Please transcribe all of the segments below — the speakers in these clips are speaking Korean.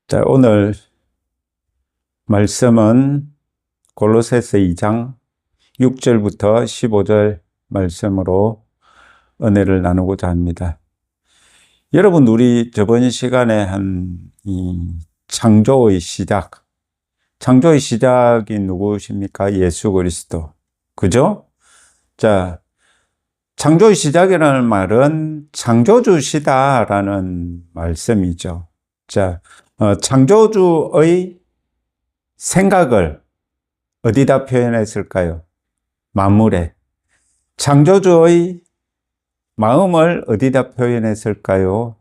자, 오늘 말씀은 골로새서 2장 6절부터 15절 말씀으로 은혜를 나누고자 합니다. 여러분, 우리 저번 시간에 창조의 시작이 누구십니까? 예수 그리스도. 그죠? 자, 창조의 시작이라는 말은 창조주시다라는 말씀이죠. 자, 창조주의 생각을 어디다 표현했을까요? 만물에. 창조주의 마음을 어디다 표현했을까요?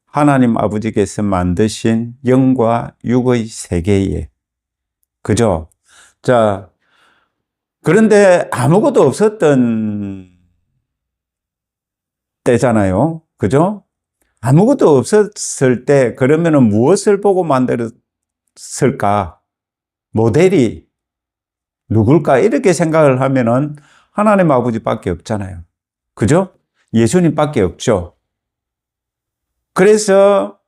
하나님 아버지께서 만드신 영과 육의 세계에. 그죠? 자, 그런데 아무것도 없었던 때잖아요. 그죠? 아무것도 없었을 때 그러면은 무엇을 보고 만들었을까? 모델이 누굴까? 이렇게 생각을 하면은 하나님 아버지밖에 없잖아요. 그죠? 예수님밖에 없죠. 그래서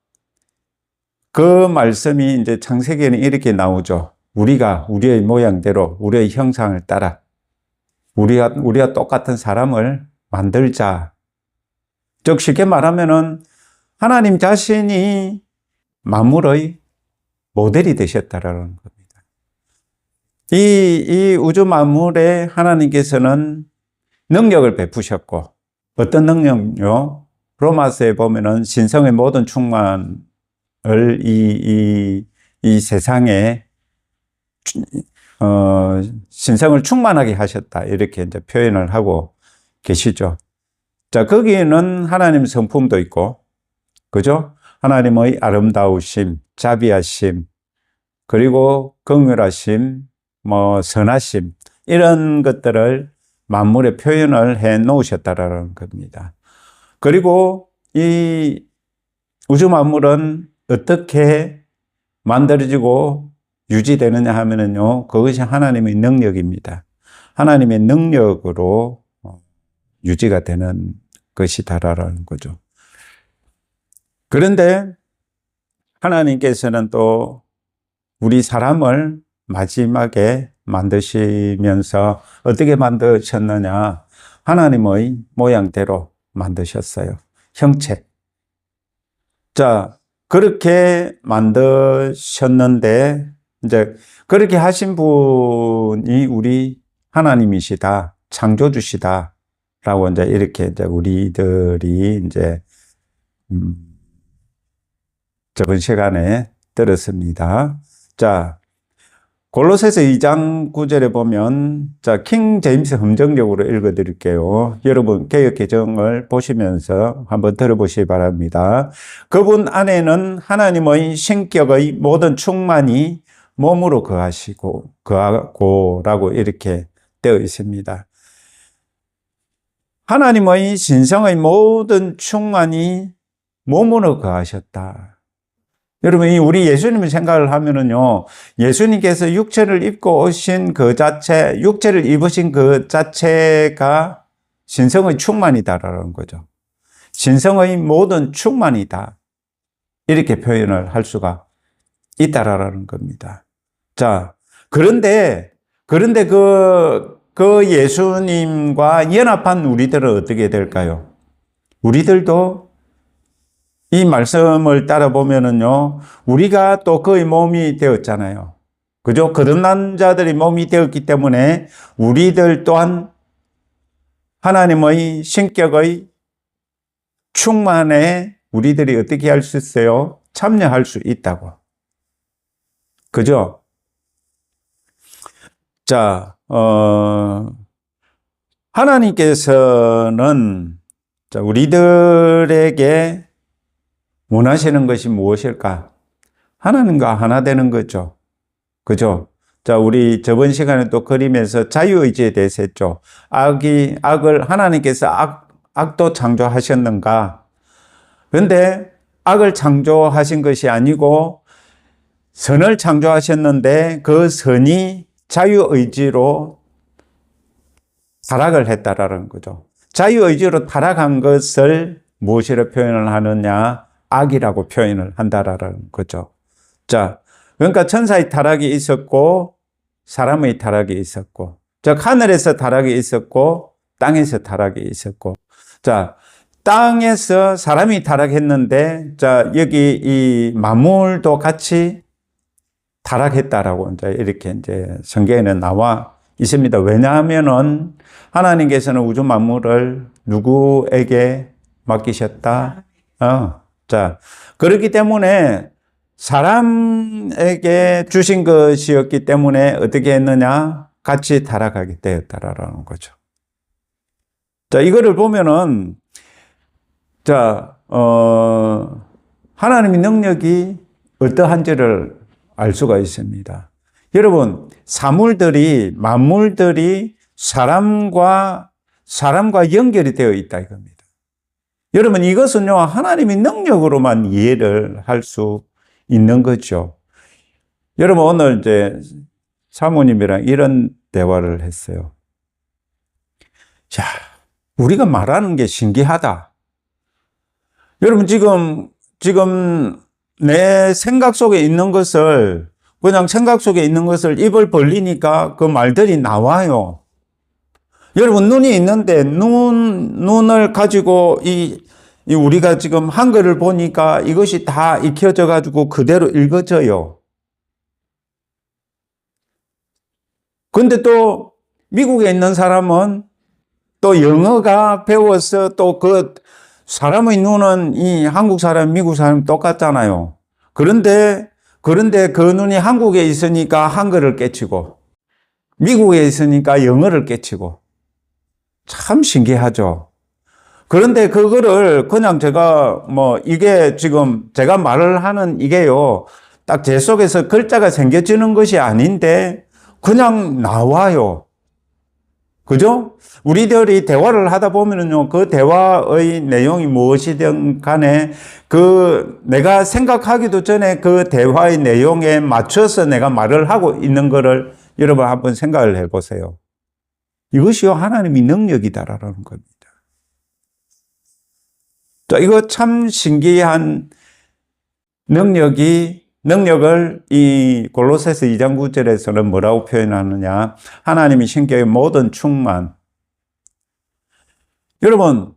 그 말씀이 이제 창세기에는 이렇게 나오죠. 우리가 우리의 모양대로 우리의 형상을 따라 우리가 똑같은 사람을 만들자. 즉 쉽게 말하면은 하나님 자신이 만물의 모델이 되셨다라는 겁니다. 이 우주 만물에 하나님께서는 능력을 베푸셨고, 어떤 능력요? 로마서에 보면은 신성의 모든 충만을 이 세상에 신성을 충만하게 하셨다, 이렇게 이제 표현을 하고 계시죠. 자, 거기에는 하나님 성품도 있고, 그죠? 하나님의 아름다우심, 자비하심, 그리고 긍휼하심, 선하심, 이런 것들을 만물에 표현을 해 놓으셨다라는 겁니다. 그리고 이 우주 만물은 어떻게 만들어지고 유지되느냐 하면은요, 그것이 하나님의 능력입니다. 하나님의 능력으로 유지가 되는 것이다라는 거죠. 그런데 하나님께서는 또 우리 사람을 마지막에 만드시면서 어떻게 만드셨느냐? 하나님의 모양대로 만드셨어요. 형체. 자, 그렇게 만드셨는데, 이제 그렇게 하신 분이 우리 하나님이시다, 창조주시다 라고 이제 이렇게 이제 우리들이 이제 저번 시간에 들었습니다. 자, 골로새서 2장 9절에 보면, 자, 킹 제임스 함정적으로 읽어 드릴게요. 여러분 개역 개정을 보시면서 한번 들어보시기 바랍니다. 그분 안에는 하나님의 신격의 모든 충만이 몸으로 거하고라고 이렇게 되어 있습니다. 하나님의 신성의 모든 충만이 몸으로 거하셨다. 여러분, 우리 예수님을 생각을 하면은요, 예수님께서 육체를 입고 오신 그 자체, 육체를 입으신 그 자체가 신성의 충만이다라는 거죠. 신성의 모든 충만이다. 이렇게 표현을 할 수가 있다라는 겁니다. 자, 그런데 그 예수님과 연합한 우리들은 어떻게 될까요? 우리들도 이 말씀을 따라 보면은요, 우리가 또 그의 몸이 되었잖아요. 그죠? 거듭난 자들이 몸이 되었기 때문에 우리들 또한 하나님의 신격의 충만에 우리들이 어떻게 할 수 있어요? 참여할 수 있다고. 그죠? 자, 하나님께서는 우리들에게 원하시는 것이 무엇일까? 하나님과 하나 되는 거죠. 그죠? 자, 우리 저번 시간에 또 그림에서 자유의지에 대해서 했죠. 악을 하나님께서 악도 창조하셨는가? 그런데 악을 창조하신 것이 아니고 선을 창조하셨는데 그 선이 자유의지로 타락을 했다라는 거죠. 자유의지로 타락한 것을 무엇이라 표현을 하느냐? 악이라고 표현을 한다라는 거죠. 자, 그러니까 천사의 타락이 있었고 사람의 타락이 있었고, 즉 하늘에서 타락이 있었고 땅에서 타락이 있었고, 자, 땅에서 사람이 타락했는데, 자, 여기 이 만물도 같이 타락했다라고 이렇게 이제 성경에는 나와 있습니다. 왜냐하면은 하나님께서는 우주 만물을 누구에게 맡기셨다? 자, 그렇기 때문에 사람에게 주신 것이었기 때문에 어떻게 했느냐? 같이 타락하게 되었다라는 거죠. 자, 이거를 보면은, 자, 하나님의 능력이 어떠한지를 알 수가 있습니다. 여러분, 만물들이 사람과 연결이 되어 있다 이겁니다. 여러분, 이것은요, 하나님의 능력으로만 이해를 할 수 있는 거죠. 여러분, 오늘 이제 사모님이랑 이런 대화를 했어요. 자, 우리가 말하는 게 신기하다. 여러분, 지금 내 생각 속에 있는 것을, 그냥 생각 속에 있는 것을 입을 벌리니까 그 말들이 나와요. 여러분, 눈이 있는데 눈을 가지고 우리가 지금 한글을 보니까 이것이 다 익혀져 가지고 그대로 읽어져요. 근데 또 미국에 있는 사람은 또 영어가 배워서 또 그 사람의 눈은 이 한국 사람, 미국 사람 똑같잖아요. 그런데 그 눈이 한국에 있으니까 한글을 깨치고 미국에 있으니까 영어를 깨치고 참 신기하죠. 그런데 그거를 그냥 제가 이게 지금 제가 말을 하는 이게요, 딱 제 속에서 글자가 생겨지는 것이 아닌데 그냥 나와요. 그죠? 우리들이 대화를 하다 보면은요, 그 대화의 내용이 무엇이든 간에 내가 생각하기도 전에 그 대화의 내용에 맞춰서 내가 말을 하고 있는 거를 여러분 한번 생각을 해 보세요. 이것이요, 하나님의 능력이다라는 겁니다. 자, 이거 참 신기한 능력을 이 골로새서 2장 9절에서는 뭐라고 표현하느냐? 하나님이 신격의 모든 충만. 여러분,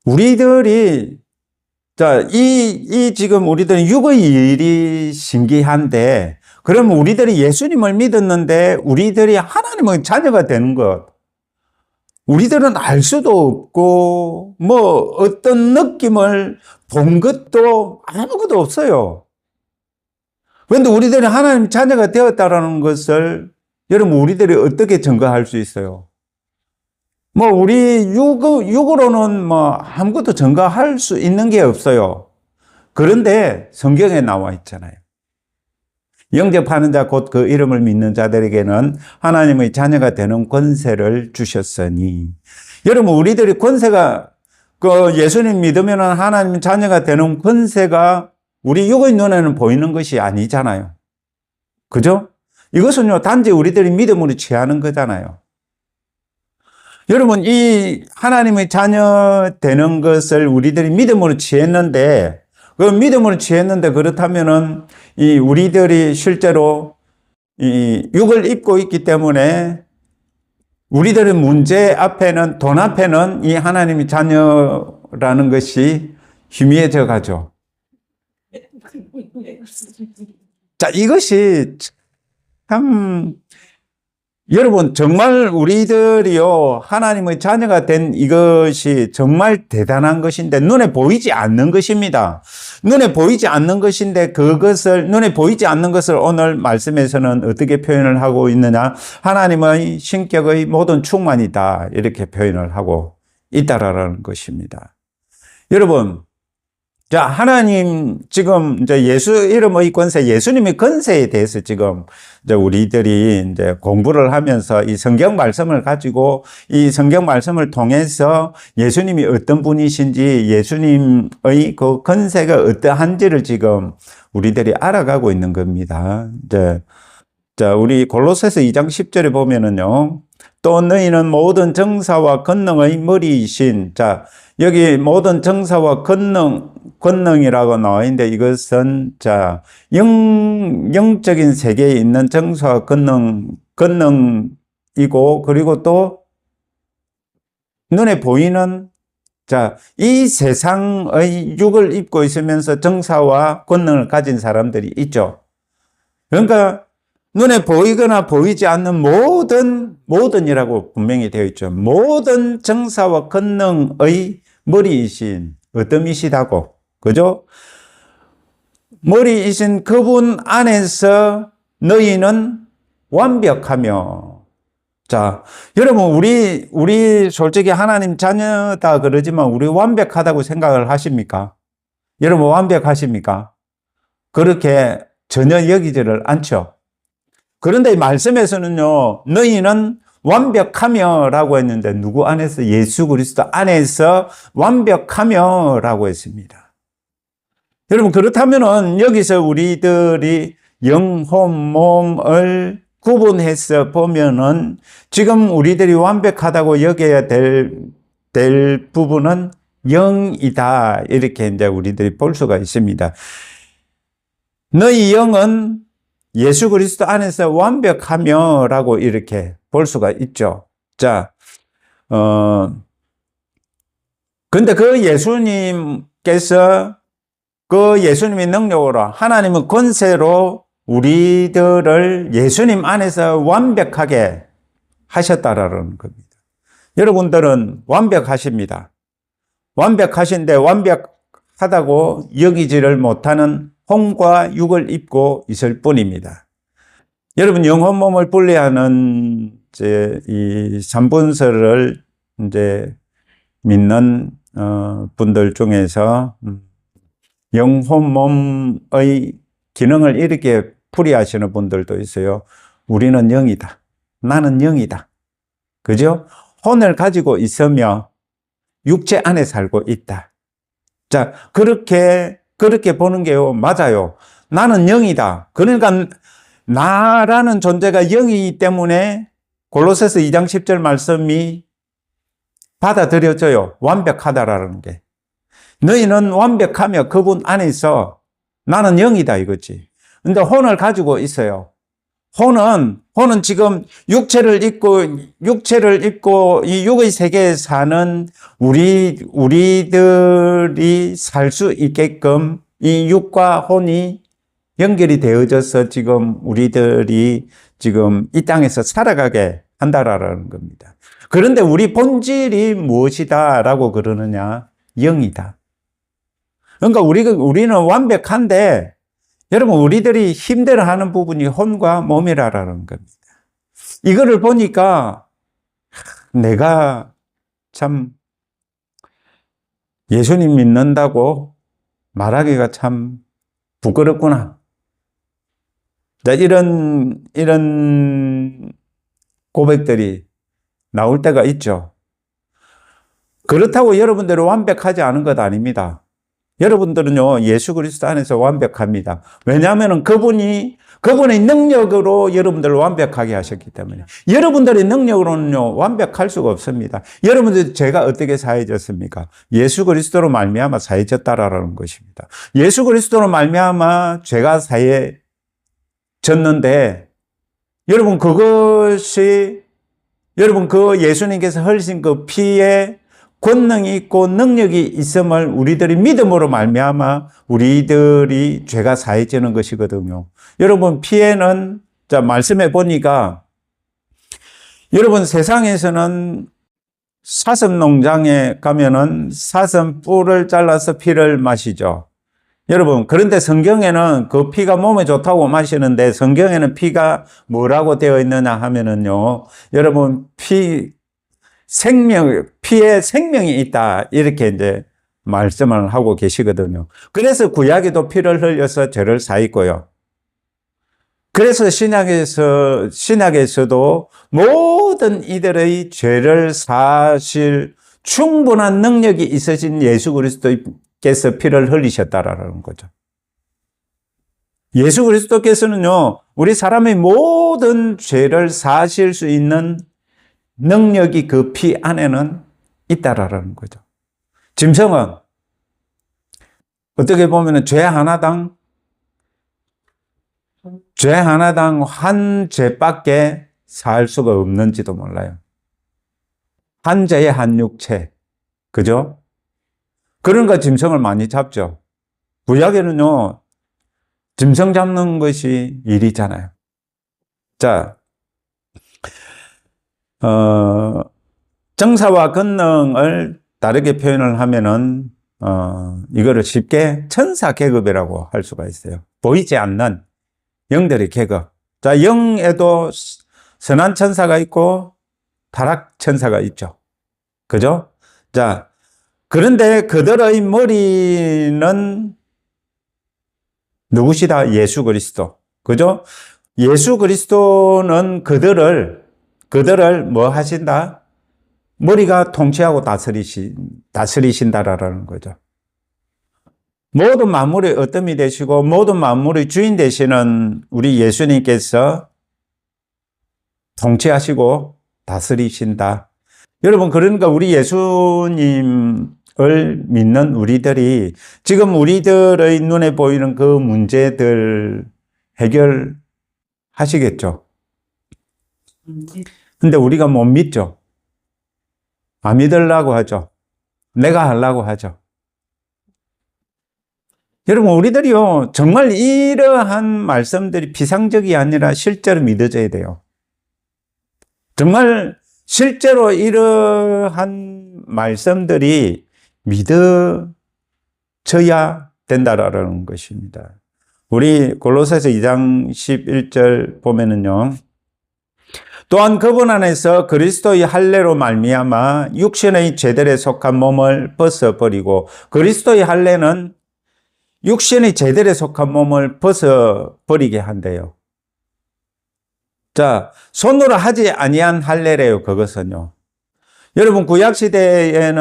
우리들이, 자, 지금 우리들은 육의 일이 신기한데, 그러면 우리들이 예수님을 믿었는데, 우리들이 하나님의 자녀가 되는 것, 우리들은 알 수도 없고, 어떤 느낌을 본 것도 아무것도 없어요. 그런데 우리들이 하나님 자녀가 되었다라는 것을 여러분, 우리들이 어떻게 증거할 수 있어요? 우리 육으로는 아무것도 증거할 수 있는 게 없어요. 그런데 성경에 나와 있잖아요. 영접하는 자 곧 그 이름을 믿는 자들에게는 하나님의 자녀가 되는 권세를 주셨으니. 여러분, 우리들이 권세가 예수님 믿으면 하나님 자녀가 되는 권세가 우리 육의 눈에는 보이는 것이 아니잖아요. 그죠? 이것은요, 단지 우리들이 믿음으로 취하는 거잖아요. 여러분, 이 하나님의 자녀 되는 것을 우리들이 믿음으로 취했는데, 그렇다면은 우리들이 실제로 이 육을 입고 있기 때문에 우리들의 문제 앞에는, 돈 앞에는 이 하나님의 자녀라는 것이 희미해져 가죠. 자, 이것이 참, 여러분, 정말 우리들이요, 하나님의 자녀가 된 이것이 정말 대단한 것인데, 눈에 보이지 않는 것입니다. 눈에 보이지 않는 것인데, 눈에 보이지 않는 것을 오늘 말씀에서는 어떻게 표현을 하고 있느냐? 하나님의 신격의 모든 충만이다. 이렇게 표현을 하고 있다라는 것입니다. 여러분, 자, 하나님, 지금, 예수 이름의 권세, 예수님의 권세에 대해서 지금, 우리들이 공부를 하면서 이 성경 말씀을 가지고 이 성경 말씀을 통해서 예수님이 어떤 분이신지, 예수님의 그 권세가 어떠한지를 지금 우리들이 알아가고 있는 겁니다. 자, 우리 골로새서 2장 10절에 보면은요, 또 너희는 모든 정사와 권능의 머리이신. 자, 여기 모든 정사와 권능이라고 나와 있는데 이것은 자, 영적인 세계에 있는 정사와 권능이고, 그리고 또 눈에 보이는 자, 이 세상의 육을 입고 있으면서 정사와 권능을 가진 사람들이 있죠. 그러니까 눈에 보이거나 보이지 않는 모든이라고 분명히 되어 있죠. 모든 정사와 권능의 머리이신 어둠이시다고. 그죠? 머리이신 그분 안에서 너희는 완벽하며. 자, 여러분, 우리 솔직히 하나님 자녀다 그러지만 우리 완벽하다고 생각을 하십니까? 여러분, 완벽하십니까? 그렇게 전혀 여기지를 않죠. 그런데 이 말씀에서는요, 너희는 완벽하며 라고 했는데 누구 안에서? 예수 그리스도 안에서 완벽하며 라고 했습니다. 여러분, 그렇다면은 여기서 우리들이 영혼, 몸을 구분해서 보면은 지금 우리들이 완벽하다고 여겨야 될 부분은 영이다. 이렇게 이제 우리들이 볼 수가 있습니다. 너희 영은 예수 그리스도 안에서 완벽하며 라고 이렇게 볼 수가 있죠. 자, 근데 그 예수님께서 그 예수님의 능력으로 하나님의 권세로 우리들을 예수님 안에서 완벽하게 하셨다라는 겁니다. 여러분들은 완벽하십니다. 완벽하신데 완벽하다고 여기지를 못하는 혼과 육을 입고 있을 뿐입니다. 여러분, 영혼 몸을 분리하는 이 삼분설을 이제 믿는 분들 중에서 영혼 몸의 기능을 이렇게 풀이하시는 분들도 있어요. 우리는 영이다. 나는 영이다. 그죠? 혼을 가지고 있으며 육체 안에 살고 있다. 자, 그렇게 보는 게요, 맞아요. 나는 영이다. 그러니까 나라는 존재가 영이기 때문에 골로새서 2장 10절 말씀이 받아들여져요. 완벽하다라는 게. 너희는 완벽하며 그분 안에서 나는 영이다 이거지. 근데 혼을 가지고 있어요. 혼은 지금 육체를 입고 이 육의 세계에 사는 우리들이 살 수 있게끔 이 육과 혼이 연결이 되어져서 지금 우리들이 지금 이 땅에서 살아가게 한다라는 겁니다. 그런데 우리 본질이 무엇이다라고 그러느냐? 영이다. 그러니까 우리는 완벽한데 여러분, 우리들이 힘들어하는 부분이 혼과 몸이라는 겁니다. 이거를 보니까 내가 참 예수님 믿는다고 말하기가 참 부끄럽구나. 이런 고백들이 나올 때가 있죠. 그렇다고 여러분들이 완벽하지 않은 것 아닙니다. 여러분들은요, 예수 그리스도 안에서 완벽합니다. 왜냐하면 그분의 능력으로 여러분들을 완벽하게 하셨기 때문에. 여러분들의 능력으로는요, 완벽할 수가 없습니다. 여러분들 죄가 어떻게 사해졌습니까? 예수 그리스도로 말미암아 사해졌다라는 것입니다. 예수 그리스도로 말미암아 죄가 사해졌는데, 여러분 그 예수님께서 흘리신 그 피에 권능이 있고 능력이 있음을 우리들이 믿음으로 말미암아 우리들이 죄가 사해지는 것이거든요. 여러분, 피에는 자 말씀해 보니까 여러분, 세상에서는 사슴 농장에 가면은 사슴 뿔을 잘라서 피를 마시죠. 여러분, 그런데 성경에는 그 피가 몸에 좋다고 마시는데 성경에는 피가 뭐라고 되어 있느냐 하면은요, 여러분, 피에 생명이 있다. 이렇게 이제 말씀을 하고 계시거든요. 그래서 구약에도 피를 흘려서 죄를 사했고요. 그래서 신약에서도 모든 이들의 죄를 사실 충분한 능력이 있으신 예수 그리스도께서 피를 흘리셨다라는 거죠. 예수 그리스도께서는요, 우리 사람의 모든 죄를 사실 수 있는 능력이 그 피 안에는 있다라는 거죠. 짐승은 어떻게 보면 죄 하나당 한 죄밖에 살 수가 없는지도 몰라요. 한 죄에 한 육체. 그죠? 그러니까 짐승을 많이 잡죠. 구약에는요, 짐승 잡는 것이 일이잖아요. 자, 정사와 권능을 다르게 표현을 하면은, 이거를 쉽게 천사 계급이라고 할 수가 있어요. 보이지 않는 영들의 계급. 자, 영에도 선한 천사가 있고, 타락 천사가 있죠. 그죠? 자, 그런데 그들의 머리는 누구시다? 예수 그리스도. 그죠? 예수 그리스도는 그들을 뭐 하신다? 머리가 통치하고 다스리신다라는 거죠. 모든 만물의 어뜸이 되시고 모든 만물의 주인 되시는 우리 예수님께서 통치하시고 다스리신다. 여러분, 그러니까 우리 예수님을 믿는 우리들이 지금 우리들의 눈에 보이는 그 문제들 해결하시겠죠. 근데 우리가 못 믿죠. 안 믿으려고 하죠. 내가 하려고 하죠. 여러분, 우리들이요, 정말 이러한 말씀들이 비상적이 아니라 실제로 믿어져야 돼요. 정말 실제로 이러한 말씀들이 믿어져야 된다라는 것입니다. 우리 골로새서 2장 11절 보면은요, 또한 그분 안에서 그리스도의 할례로 말미암아 육신의 죄들에 속한 몸을 벗어버리고, 그리스도의 할례는 육신의 죄들에 속한 몸을 벗어버리게 한대요. 자, 손으로 하지 아니한 할례래요, 그것은요. 여러분, 구약시대의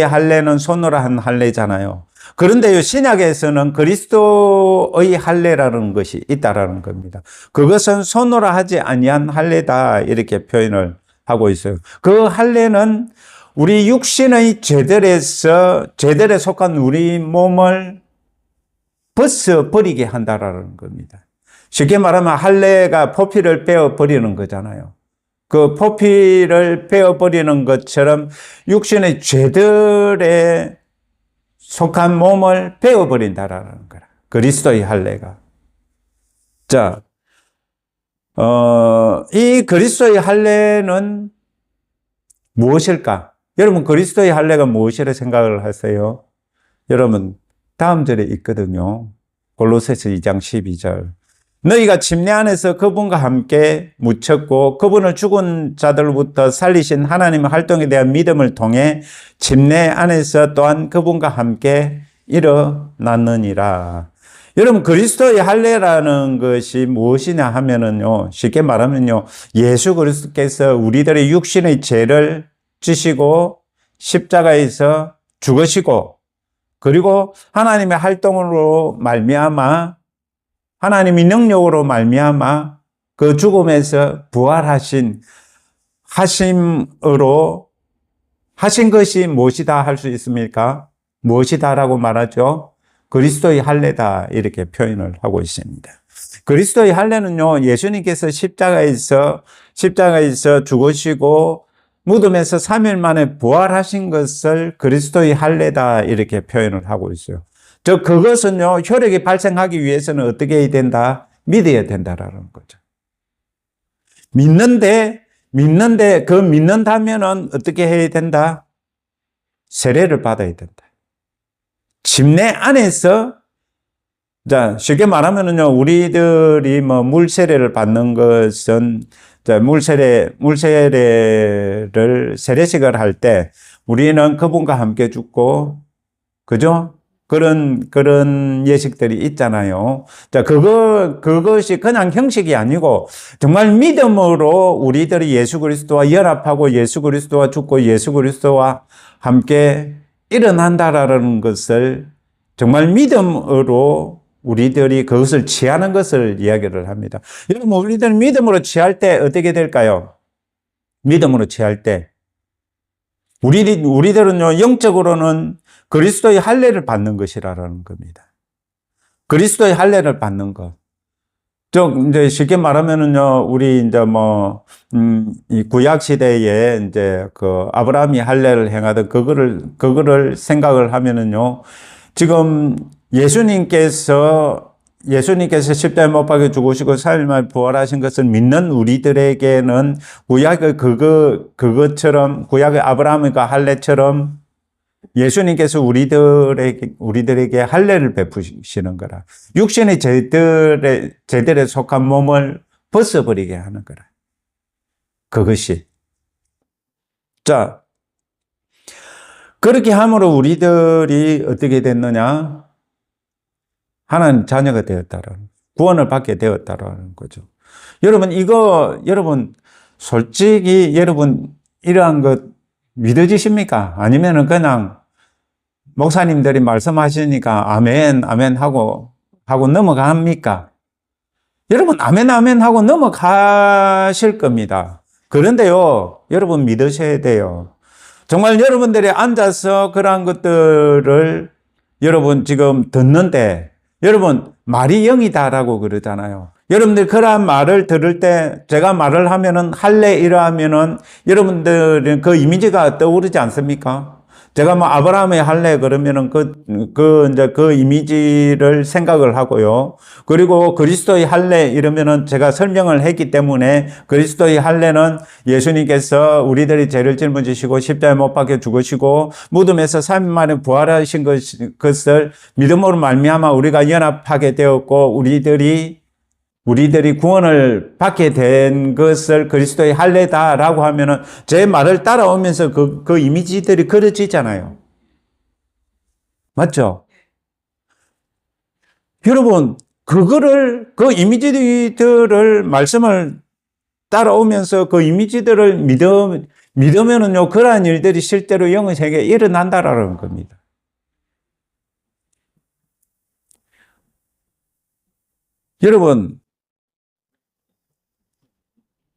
할례는 손으로 한 할례잖아요. 그런데요, 신약에서는 그리스도의 할례라는 것이 있다라는 겁니다. 그것은 손으로 하지 아니한 할례다, 이렇게 표현을 하고 있어요. 그 할례는 우리 육신의 죄들에 속한 우리 몸을 벗어버리게 한다라는 겁니다. 쉽게 말하면 할례가 포피를 빼어버리는 거잖아요. 그 포피를 빼어버리는 것처럼 육신의 죄들에 속한 몸을 빼어버린다라는 거라. 그리스도의 할례가. 자, 이 그리스도의 할례는 무엇일까? 여러분, 그리스도의 할례가 무엇이라 생각을 하세요? 여러분, 다음 절에 있거든요. 골로새서 2장 12절. 너희가 침례 안에서 그분과 함께 묻혔고 그분을 죽은 자들로부터 살리신 하나님의 활동에 대한 믿음을 통해 침례 안에서 또한 그분과 함께 일어났느니라. 여러분, 그리스도의 할례라는 것이 무엇이냐 하면은요, 쉽게 말하면요, 예수 그리스도께서 우리들의 육신의 죄를 지시고 십자가에서 죽으시고, 그리고 하나님의 활동으로 말미암아, 하나님의 능력으로 말미암아 그 죽음에서 부활하신 하심으로 하신 것이 무엇이다 할 수 있습니까? 무엇이다라고 말하죠? 그리스도의 할례다, 이렇게 표현을 하고 있습니다. 그리스도의 할례는요, 예수님께서 십자가에서 죽으시고 무덤에서 3일 만에 부활하신 것을 그리스도의 할례다, 이렇게 표현을 하고 있어요. 그것은요, 효력이 발생하기 위해서는 어떻게 해야 된다? 믿어야 된다라는 거죠. 믿는다면은 어떻게 해야 된다? 세례를 받아야 된다. 침례 안에서, 자, 쉽게 말하면은요, 우리들이 물세례를 받는 것은, 세례식을 할 때, 우리는 그분과 함께 죽고, 그죠? 그런 예식들이 있잖아요. 자, 그것이 그냥 형식이 아니고, 정말 믿음으로 우리들이 예수 그리스도와 연합하고 예수 그리스도와 죽고 예수 그리스도와 함께 일어난다라는 것을 정말 믿음으로 우리들이 그것을 취하는 것을 이야기를 합니다. 여러분, 우리들 믿음으로 취할 때 어떻게 될까요? 믿음으로 취할 때 우리들은요, 영적으로는 그리스도의 할례를 받는 것이라는 겁니다. 그리스도의 할례를 받는 것. 이제 쉽게 말하면은요, 우리 이제 이 구약 시대에 이제 그 아브라함이 할례를 행하던 그거를 생각을 하면은요, 지금 예수님께서 십자가에 못 박혀 죽으시고 3일 만에 부활하신 것을 믿는 우리들에게는 구약의 그것처럼, 구약의 아브라함의 할례처럼 예수님께서 우리들에게 할례를 베푸시는 거라. 육신의 죄들에 속한 몸을 벗어버리게 하는 거라. 그것이. 자, 그렇게 함으로 우리들이 어떻게 됐느냐? 하나님 자녀가 되었다라는, 구원을 받게 되었다라는 거죠. 여러분, 솔직히 여러분, 이러한 것 믿어지십니까? 아니면은 그냥 목사님들이 말씀하시니까 아멘, 아멘 하고 넘어갑니까? 여러분, 아멘, 아멘 하고 넘어가실 겁니다. 그런데요, 여러분 믿으셔야 돼요. 정말 여러분들이 앉아서 그러한 것들을 여러분 지금 듣는데, 여러분, 말이 영이다라고 그러잖아요. 여러분들 그러한 말을 들을 때, 제가 말을 하면은, 할래 이러하면은, 여러분들은 그 이미지가 떠오르지 않습니까? 제가 아브라함의 할래 그러면은 이제 그 이미지를 생각을 하고요. 그리고 그리스도의 할래 이러면은 제가 설명을 했기 때문에 그리스도의 할래는 예수님께서 우리들의 죄를 짊어지시고 십자가에 못 박혀 죽으시고 무덤에서 3일 만에 부활하신 것을 믿음으로 말미암아 우리가 연합하게 되었고 우리들이 구원을 받게 된 것을 그리스도의 할례다라고 하면은 제 말을 따라오면서 그 이미지들이 그려지잖아요. 맞죠? 여러분, 그 이미지들을 말씀을 따라오면서 그 이미지들을 믿으면은요, 그러한 일들이 실제로 영의 세계에 일어난다라는 겁니다. 여러분,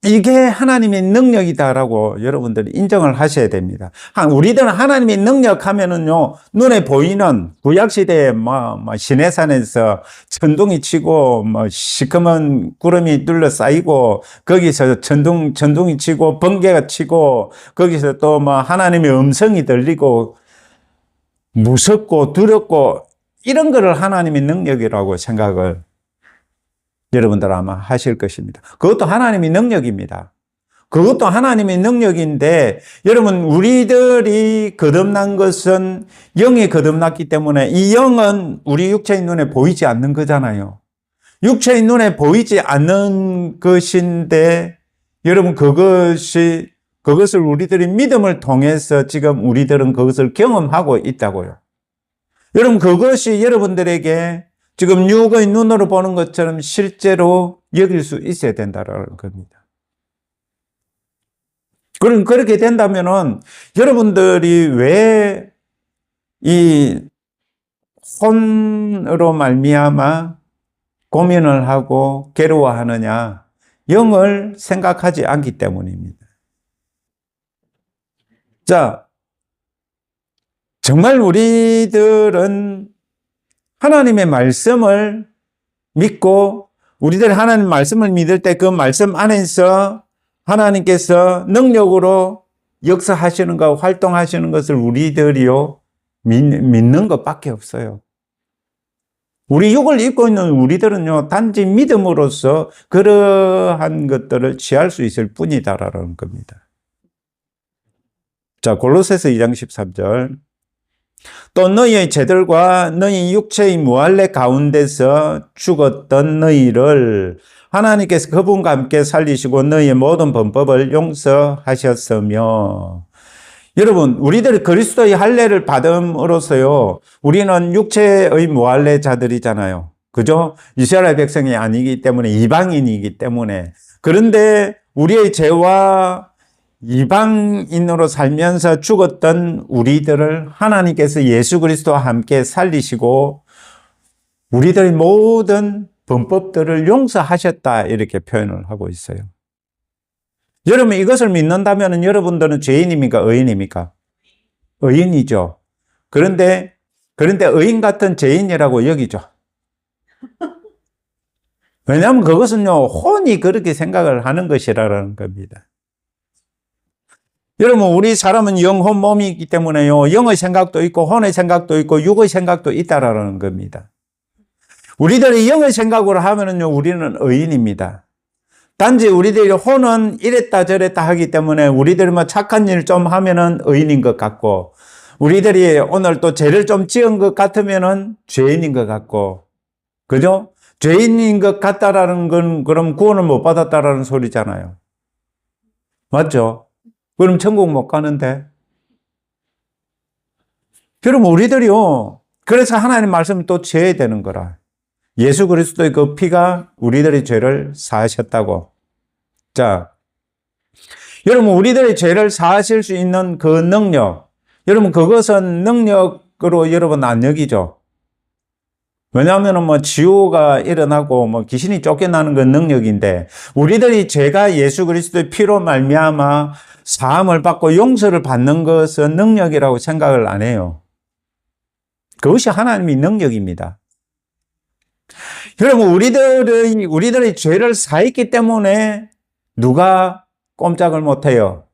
이게 하나님의 능력이다라고 여러분들이 인정을 하셔야 됩니다. 우리들은 하나님의 능력 하면은요, 눈에 보이는 구약시대에 시내산에서 천둥이 치고, 시커먼 구름이 둘러싸이고, 거기서 천둥이 치고, 번개가 치고, 거기서 또 하나님의 음성이 들리고, 무섭고 두렵고, 이런 거를 하나님의 능력이라고 생각을 여러분들 아마 하실 것입니다. 그것도 하나님의 능력입니다. 그것도 하나님의 능력인데, 여러분, 우리들이 거듭난 것은 영이 거듭났기 때문에 이 영은 우리 육체의 눈에 보이지 않는 거잖아요. 육체의 눈에 보이지 않는 것인데, 여러분, 그것을 우리들이 믿음을 통해서 지금 우리들은 그것을 경험하고 있다고요. 여러분, 그것이 여러분들에게 지금 육의 눈으로 보는 것처럼 실제로 여길 수 있어야 된다는 겁니다. 그럼 그렇게 된다면은 여러분들이 왜 이 혼으로 말미암아 고민을 하고 괴로워하느냐? 영을 생각하지 않기 때문입니다. 자, 정말 우리들은 하나님의 말씀을 믿고 우리들이 하나님 말씀을 믿을 때 그 말씀 안에서 하나님께서 능력으로 역사하시는 것, 활동하시는 것을 우리들이요 믿는 것밖에 없어요. 우리 육을 입고 있는 우리들은요 단지 믿음으로써 그러한 것들을 취할 수 있을 뿐이다라는 겁니다. 자, 골로새서 2장 13절. 또 너희의 죄들과 너희 육체의 무할례 가운데서 죽었던 너희를 하나님께서 그분과 함께 살리시고 너희의 모든 범법을 용서하셨으며. 여러분, 우리들이 그리스도의 할례를 받음으로써요 우리는 육체의 무할례자들이잖아요. 그죠? 이스라엘 백성이 아니기 때문에, 이방인이기 때문에. 그런데 우리의 죄와 이방인으로 살면서 죽었던 우리들을 하나님께서 예수 그리스도와 함께 살리시고 우리들의 모든 범법들을 용서하셨다, 이렇게 표현을 하고 있어요. 여러분 이것을 믿는다면 여러분들은 죄인입니까? 의인입니까? 의인이죠. 그런데 의인 같은 죄인이라고 여기죠. 왜냐하면 그것은요, 혼이 그렇게 생각을 하는 것이라는 겁니다. 여러분, 우리 사람은 영, 혼, 몸이 있기 때문에요, 영의 생각도 있고, 혼의 생각도 있고, 육의 생각도 있다라는 겁니다. 우리들이 영의 생각으로 하면은요, 우리는 의인입니다. 단지 우리들이 혼은 이랬다 저랬다 하기 때문에 우리들이 뭐 착한 일 좀 하면은 의인인 것 같고, 우리들이 오늘 또 죄를 좀 지은 것 같으면은 죄인인 것 같고, 그죠? 죄인인 것 같다라는 건 그럼 구원을 못 받았다라는 소리잖아요. 맞죠? 그럼 천국 못 가는데. 그럼 우리들이요, 그래서 하나님 말씀을 또 지어야 되는 거라. 예수 그리스도의 그 피가 우리들의 죄를 사하셨다고. 자, 여러분 우리들의 죄를 사하실 수 있는 그 능력, 여러분 그것은 능력으로 여러분 안 여기죠. 왜냐하면 뭐 지옥가 일어나고 뭐 귀신이 쫓겨나는 건 능력인데, 우리들이 죄가 예수 그리스도의 피로 말미암아 사함을 받고 용서를 받는 것은 능력이라고 생각을 안 해요. 그것이 하나님의 능력입니다. 여러분 우리들의 죄를 사했기 때문에 누가 꼼짝을 못 해요.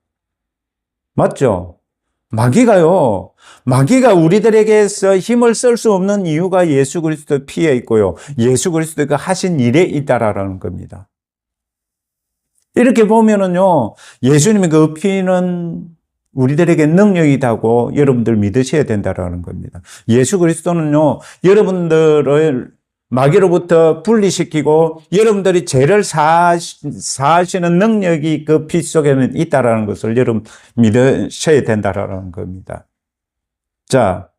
맞죠? 마귀가 우리들에게서 힘을 쓸 수 없는 이유가 예수 그리스도의 피에 있고요, 예수 그리스도가 하신 일에 있다라는 겁니다. 이렇게 보면은요, 예수님의 그 피는 우리들에게 능력이다고 여러분들 믿으셔야 된다라는 겁니다. 예수 그리스도는요, 여러분들을 마귀로부터 분리시키고 여러분들이 죄를 사하시는 능력이 그 피 속에는 있다라는 것을 여러분 믿으셔야 된다라는 겁니다. 자,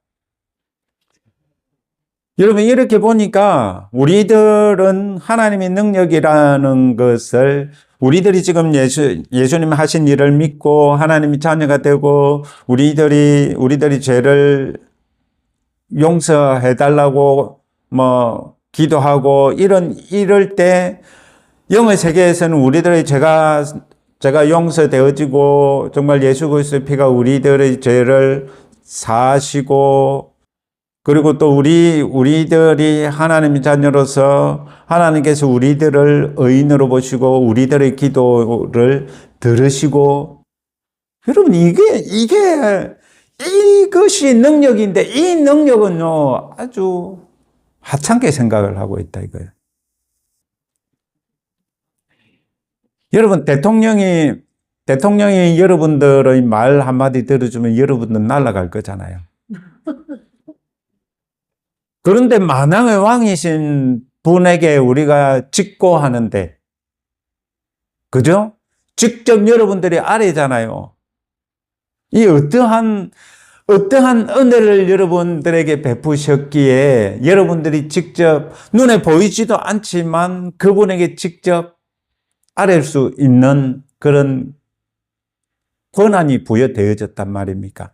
여러분 이렇게 보니까 우리들은 하나님의 능력이라는 것을, 우리들이 지금 예수님 하신 일을 믿고 하나님의 자녀가 되고 우리들이 죄를 용서해 달라고 뭐 기도하고 이럴 때 영의 세계에서는 우리들의 죄가 용서되어지고 정말 예수 그리스도의 피가 우리들의 죄를 사하시고, 그리고 또 우리들이 하나님의 자녀로서 하나님께서 우리들을 의인으로 보시고 우리들의 기도를 들으시고, 여러분 이것이 능력인데, 이 능력은요 아주 하찮게 생각을 하고 있다 이거예요. 여러분 대통령이 여러분들의 말 한마디 들어주면 여러분들 날아갈 거잖아요. 그런데 만왕의 왕이신 분에게 우리가 직고하는데, 그죠? 직접 여러분들이 아래잖아요. 이 어떠한 은혜를 여러분들에게 베푸셨기에 여러분들이 직접 눈에 보이지도 않지만 그분에게 직접 아뢰 수 있는 그런 권한이 부여되어졌단 말입니까?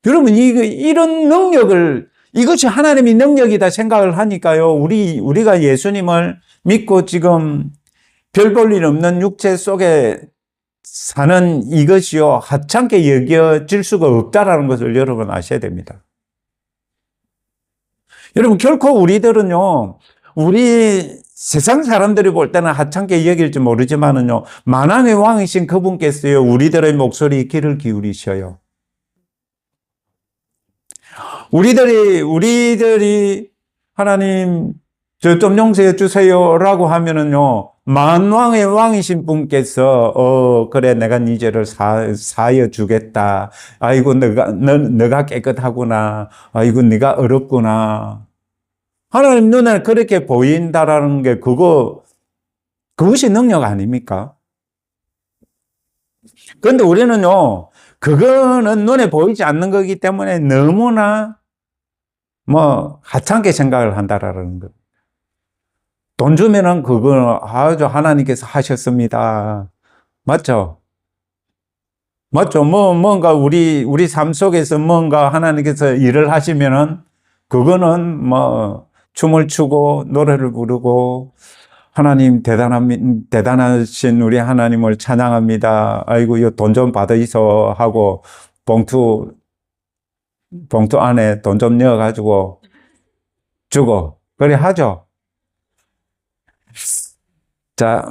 여러분 이런 능력을, 이것이 하나님의 능력이다 생각을 하니까요, 우리가 예수님을 믿고 지금 별 볼 일 없는 육체 속에 사는 이것이요 하찮게 여겨질 수가 없다라는 것을 여러분 아셔야 됩니다. 여러분 결코 우리들은요, 우리 세상 사람들이 볼 때는 하찮게 여길지 모르지만은요, 만왕의 왕이신 그분께서요 우리들의 목소리에 귀를 기울이셔요. 우리들이 하나님 저 좀 용서해 주세요라고 하면은요, 만왕의 왕이신 분께서 그래 내가 네 죄를 사하여 주겠다. 아이고 너가 깨끗하구나. 아이고 네가 어렵구나. 하나님 눈에 그렇게 보인다라는 게 그것이 능력 아닙니까? 그런데 우리는요, 그거는 눈에 보이지 않는 거기 때문에 너무나 하찮게 생각을 한다라는 것. 돈 주면은 그거 아주 하나님께서 하셨습니다. 맞죠? 맞죠? 뭔가 우리 삶 속에서 뭔가 하나님께서 일을 하시면은 그거는 춤을 추고 노래를 부르고 하나님 대단하신 우리 하나님을 찬양합니다. 아이고, 이거 돈 좀 받으이소 하고 봉투 안에 돈 좀 넣어가지고 주고, 그래 하죠. 자,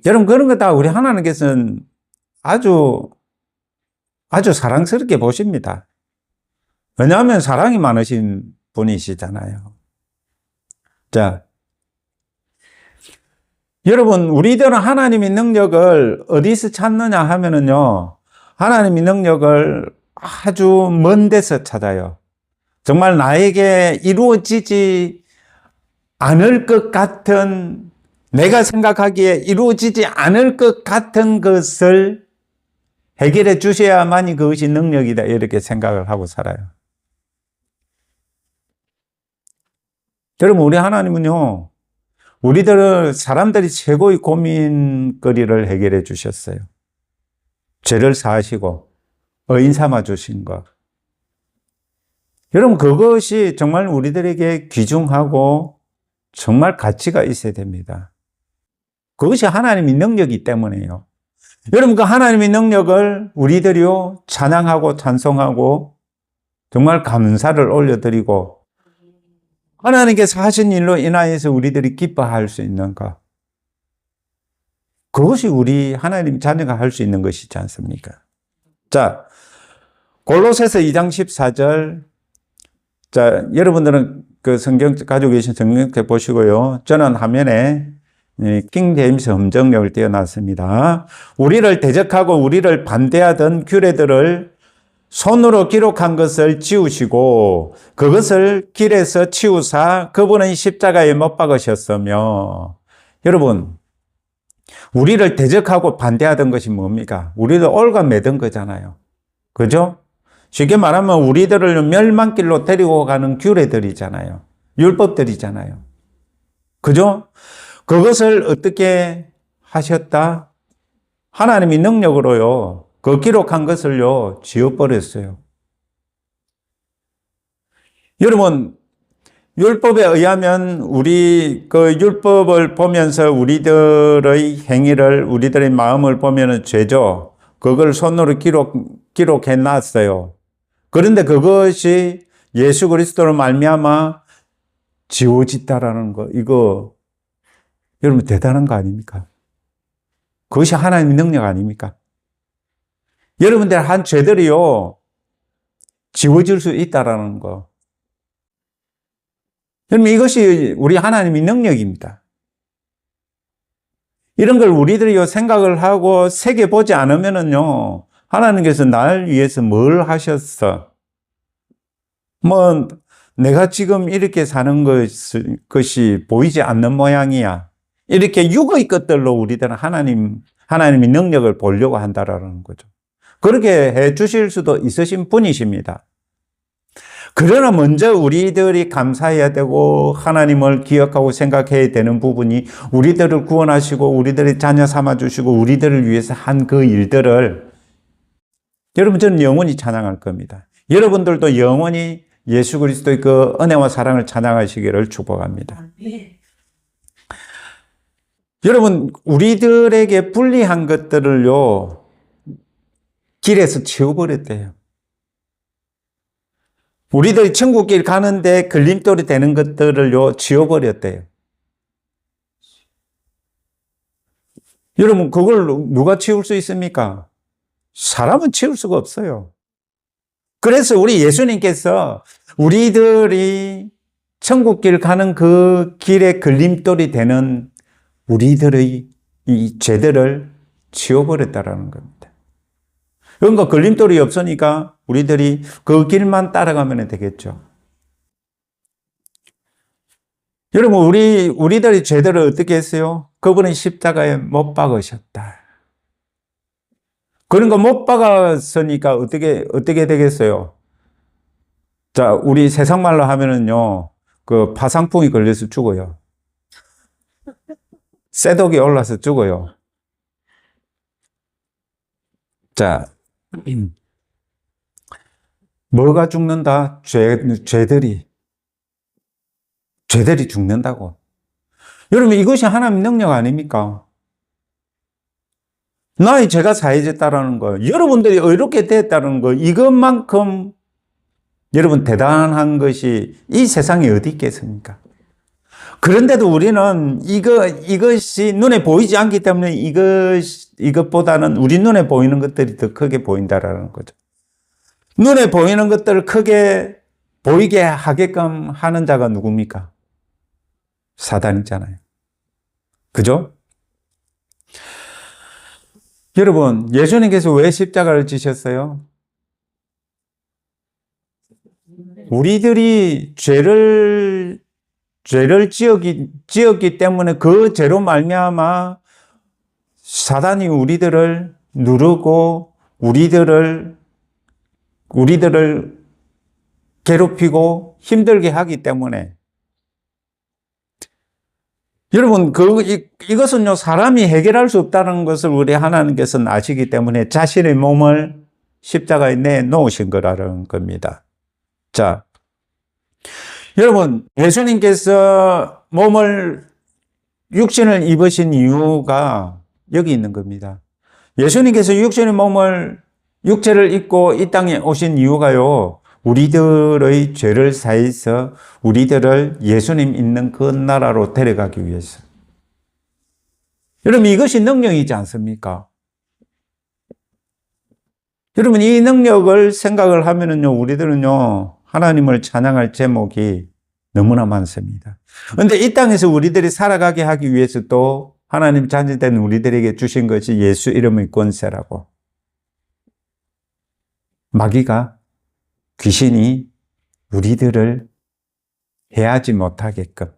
여러분, 그런 거 다 우리 하나님께서는 아주 사랑스럽게 보십니다. 왜냐하면 사랑이 많으신 분이시잖아요. 자, 여러분, 우리들은 하나님의 능력을 어디서 찾느냐 하면은요, 하나님의 능력을 아주 먼 데서 찾아요. 정말 나에게 이루어지지 않을 것 같은, 내가 생각하기에 이루어지지 않을 것 같은 것을 해결해 주셔야만이 그것이 능력이다, 이렇게 생각을 하고 살아요. 여러분, 우리 하나님은요, 사람들이 최고의 고민거리를 해결해 주셨어요. 죄를 사하시고 의인 삼아 주신 것. 여러분, 그것이 정말 우리들에게 귀중하고 정말 가치가 있어야 됩니다. 그것이 하나님의 능력이기 때문에요. 여러분, 그 하나님의 능력을 우리들이요, 찬양하고 찬송하고 정말 감사를 올려드리고 하나님께서 하신 일로 인하여서 우리들이 기뻐할 수 있는 것. 그것이 우리 하나님 자녀가 할 수 있는 것이지 않습니까? 자, 골로새서 2장 14절. 자, 여러분들은 그 성경 가지고 계신 성경 보시고요. 저는 화면에 킹 제임스 음정역을 띄워놨습니다. 우리를 대적하고 우리를 반대하던 규례들을 손으로 기록한 것을 지우시고 그것을 길에서 치우사 그분은 십자가에 못 박으셨으며. 여러분, 우리를 대적하고 반대하던 것이 뭡니까? 우리를 올가매던 거잖아요. 그죠? 쉽게 말하면 우리들을 멸망길로 데리고 가는 규례들이잖아요. 율법들이잖아요. 그죠? 그것을 어떻게 하셨다? 하나님의 능력으로요, 그 기록한 것을요, 지워버렸어요. 여러분, 율법에 의하면 우리 그 율법을 보면서 우리들의 행위를, 우리들의 마음을 보면은 죄죠. 그걸 손으로 기록해 놨어요. 그런데 그것이 예수 그리스도로 말미암아 지워졌다라는 거, 이거 여러분 대단한 거 아닙니까? 그것이 하나님의 능력 아닙니까? 여러분들 한 죄들이요, 지워질 수 있다라는 거. 여러분, 이것이 우리 하나님의 능력입니다. 이런 걸 우리들이 생각을 하고 새겨보지 않으면은요, 하나님께서 날 위해서 뭘 하셨어? 내가 지금 이렇게 사는 것이 보이지 않는 모양이야. 이렇게 육의 것들로 우리들은 하나님의 능력을 보려고 한다라는 거죠. 그렇게 해 주실 수도 있으신 분이십니다. 그러나 먼저 우리들이 감사해야 되고 하나님을 기억하고 생각해야 되는 부분이 우리들을 구원하시고 우리들의 자녀 삼아주시고 우리들을 위해서 한 그 일들을 여러분, 저는 영원히 찬양할 겁니다. 여러분들도 영원히 예수 그리스도의 그 은혜와 사랑을 찬양하시기를 축복합니다. 여러분, 우리들에게 불리한 것들을요, 길에서 치워버렸대요. 우리들이 천국길 가는데 걸림돌이 되는 것들을요, 지워버렸대요. 여러분, 그걸 누가 치울 수 있습니까? 사람은 치울 수가 없어요. 그래서 우리 예수님께서 우리들이 천국길 가는 그 길에 걸림돌이 되는 우리들의 이 죄들을 치워버렸다라는 겁니다. 그러니까 걸림돌이 없으니까 우리들이 그 길만 따라가면 되겠죠. 여러분, 우리들의 죄들을 어떻게 했어요? 그분은 십자가에 못 박으셨다. 그런 거 못 박았으니까 어떻게 되겠어요? 자, 우리 세상 말로 하면은요, 그 파상풍이 걸려서 죽어요. 쇠독이 올라서 죽어요. 자, 뭐가 죽는다? 죄들이 죽는다고. 여러분, 이것이 하나님의 능력 아닙니까? 나의 죄가 사해졌다라는 거, 여러분들이 의롭게 됐다는 거, 이것만큼 여러분 대단한 것이 이 세상에 어디 있겠습니까? 그런데도 우리는 이것이 눈에 보이지 않기 때문에 이것보다는 우리 눈에 보이는 것들이 더 크게 보인다라는 거죠. 눈에 보이는 것들을 크게 보이게 하게끔 하는 자가 누굽니까? 사단이잖아요. 그죠? 여러분, 예수님께서 왜 십자가를 지셨어요? 우리들이 죄를 지었기 때문에 그 죄로 말미암아 사단이 우리들을 누르고 우리들을 괴롭히고 힘들게 하기 때문에 여러분, 이것은요, 사람이 해결할 수 없다는 것을 우리 하나님께서는 아시기 때문에 자신의 몸을 십자가에 내놓으신 거라는 겁니다. 자, 여러분, 예수님께서 육신을 입으신 이유가 여기 있는 겁니다. 예수님께서 육체를 입고 이 땅에 오신 이유가요, 우리들의 죄를 사해서 우리들을 예수님 있는 그 나라로 데려가기 위해서. 여러분, 이것이 능력이지 않습니까? 여러분, 이 능력을 생각을 하면은요, 우리들은요, 하나님을 찬양할 제목이 너무나 많습니다. 그런데 이 땅에서 우리들이 살아가게 하기 위해서 또 하나님 자녀된 우리들에게 주신 것이 예수 이름의 권세라고. 마귀가, 귀신이 우리들을 해하지 못하게끔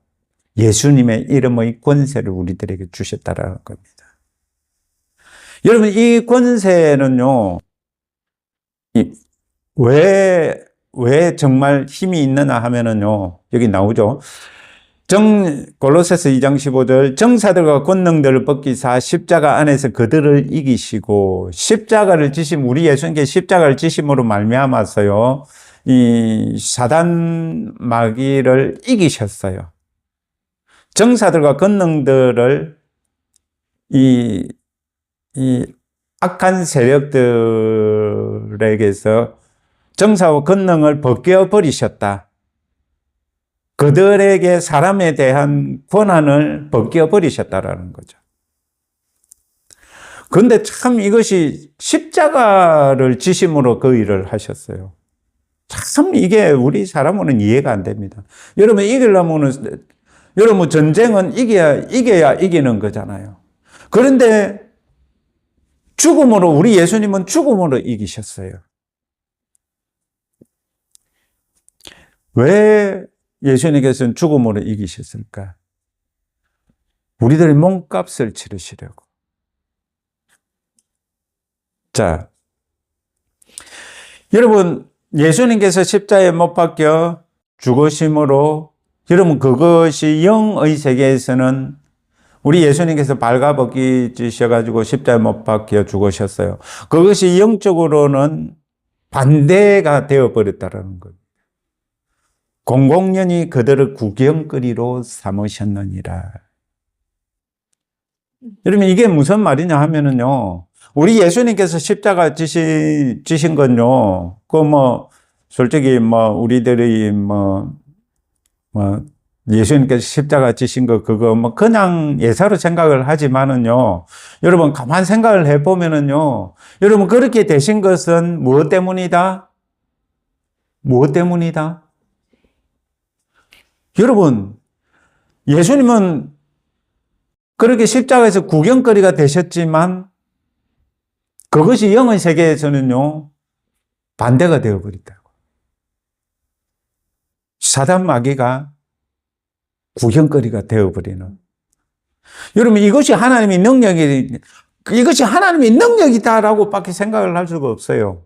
예수님의 이름의 권세를 우리들에게 주셨다라는 겁니다. 여러분, 이 권세는요, 왜 정말 힘이 있느냐 하면은요, 여기 나오죠. 골로새서 2장 15절, 정사들과 권능들을 벗기사 십자가 안에서 그들을 이기시고, 우리 예수님께 십자가를 지심으로 말미암아서요, 이 사단 마귀를 이기셨어요. 정사들과 권능들을 이 악한 세력들에게서 정사와 권능을 벗겨버리셨다. 그들에게 사람에 대한 권한을 벗겨버리셨다라는 거죠. 그런데 참 이것이 십자가를 지심으로 그 일을 하셨어요. 참 이게 우리 사람으로는 이해가 안 됩니다. 여러분, 여러분 전쟁은 이겨야 이기는 거잖아요. 그런데 우리 예수님은 죽음으로 이기셨어요. 왜 예수님께서는 죽음으로 이기셨을까? 우리들의 몸값을 치르시려고. 자, 여러분, 예수님께서 십자가에 못 박혀 죽으심으로, 여러분, 그것이 영의 세계에서는 우리 예수님께서 발가벗기시셔가지고 십자가에 못 박혀 죽으셨어요. 그것이 영적으로는 반대가 되어버렸다는 겁니다. 공공연히 그들을 구경거리로 삼으셨느니라. 여러분, 이게 무슨 말이냐 하면은요, 우리 예수님께서 십자가 지신 건요, 솔직히 우리들이 예수님께서 십자가 지신 거, 그냥 예사로 생각을 하지만은요, 여러분, 가만 생각을 해보면은요, 여러분, 그렇게 되신 것은 무엇 때문이다? 무엇 때문이다? 여러분, 예수님은 그렇게 십자가에서 구경거리가 되셨지만 그것이 영의 세계에서는요, 반대가 되어버렸다고. 사단 마귀가 구경거리가 되어버리는. 여러분, 이것이 하나님의 능력이다라고 밖에 생각을 할 수가 없어요.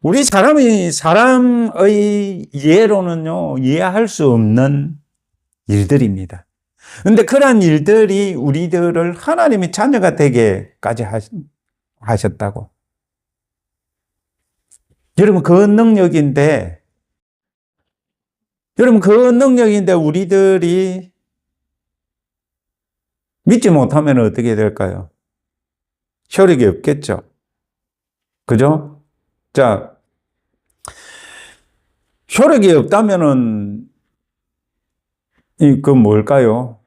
우리 사람의 이해로는요, 이해할 수 없는 일들입니다. 그런데 그러한 일들이 우리들을 하나님의 자녀가 되게까지 하셨다고. 여러분, 그 능력인데 우리들이 믿지 못하면 어떻게 될까요? 효력이 없겠죠. 그죠? 자, 효력이 없다면은, 그 뭘까요?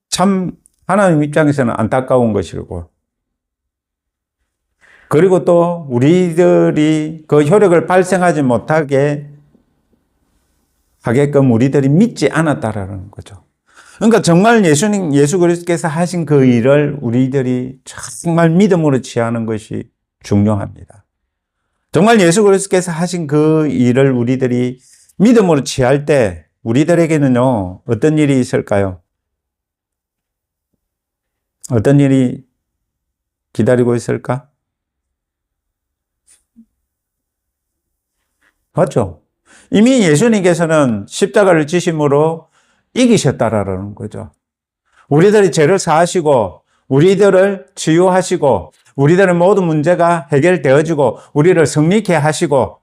참, 하나님 입장에서는 안타까운 것이고, 그리고 또 우리들이 그 효력을 발생하지 못하게 하게끔 우리들이 믿지 않았다라는 거죠. 그러니까 정말 예수 그리스도께서 하신 그 일을 우리들이 정말 믿음으로 취하는 것이 중요합니다. 정말 예수 그리스도께서 하신 그 일을 우리들이 믿음으로 취할 때 우리들에게는요, 어떤 일이 있을까요? 어떤 일이 기다리고 있을까? 맞죠? 이미 예수님께서는 십자가를 지심으로 이기셨다라는 거죠. 우리들이 죄를 사하시고, 우리들을 치유하시고, 우리들의 모든 문제가 해결되어지고, 우리를 승리케 하시고,